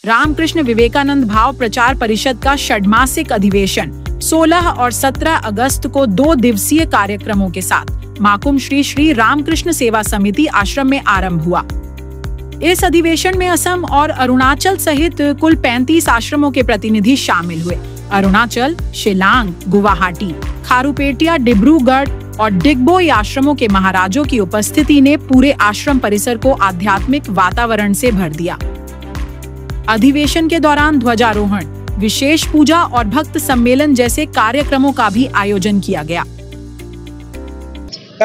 रामकृष्ण विवेकानंद भाव प्रचार परिषद का षड्मासिक अधिवेशन 16 और 17 अगस्त को 2 दिवसीय कार्यक्रमों के साथ माकुम श्री रामकृष्ण सेवा समिति आश्रम में आरंभ हुआ। इस अधिवेशन में असम और अरुणाचल सहित कुल 35 आश्रमों के प्रतिनिधि शामिल हुए। अरुणाचल, शिलांग, गुवाहाटी, खारूपेटिया, डिब्रूगढ़ और डिगबोई आश्रमों के महाराजों की उपस्थिति ने पूरे आश्रम परिसर को आध्यात्मिक वातावरण से भर दिया। अधिवेशन के दौरान ध्वजारोहण, विशेष पूजा और भक्त सम्मेलन जैसे कार्यक्रमों का भी आयोजन किया गया।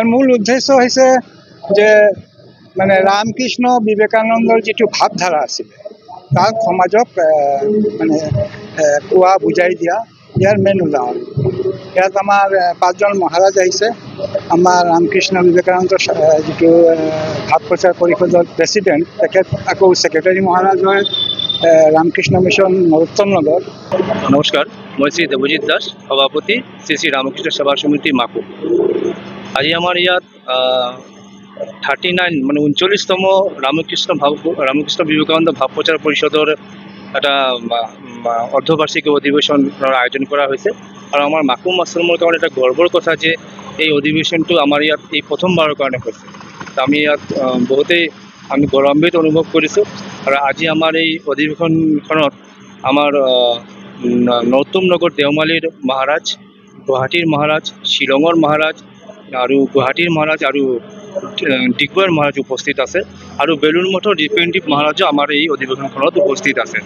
मूल उद्देश्य হৈছে যে মানে रामकृष्ण विवेकानंदर जी भावधारा ताक समाजक মানে কোৱা বুজাই দিয়া ইয়াৰ মেইন উদাহৰণ। ইয়াত আমাৰ 5জন মহাৰাজ আহিছে। আমাৰ रामकृष्ण विवेकानंद जी ভাৱ প্ৰচাৰ পৰিষদৰ প্ৰেসিডেন্ট তেখেত আকৌ সেক্ৰেটাৰী মহাৰাজ হয় रामकृष्ण मिशन नरोत्तम नगर। नमस्कार, मैं श्री देवजीत दास, सभापति श्री रामकृष्ण सेवा समिति माकुम। आज हमार इतना 39 मैं 39तम रामकृष्ण विवेकानंद भाव प्रचार परिषदर এটা अर्धबार्षिक अधिवेशन आयोजन करा হয়েছে। और आमार माकुम आश्रमर कारण এটা गर्वर कथा যে এই অধিবেশনটো আমার ইয়াত এই প্ৰথমবাৰৰ কাৰণে হৈছে। আমি ইয়াত বহুতেই আমি গৌৰৱান্বিত অনুভৱ কৰিছোঁ। और आज आमार এই অধিবেশনখনত आमार नरोत्तम नगर देवमालीर महाराज, गुवाहाटीर महाराज, शिलंगर महाराज और गुवाहाटीर महाराज और डिगबोईर महाराज उपस्थित আছে और बेलुर मठर रिप्रेजेंटेटिव महाराजो आमार এই অধিবেশনখনত उपस्थित আছে।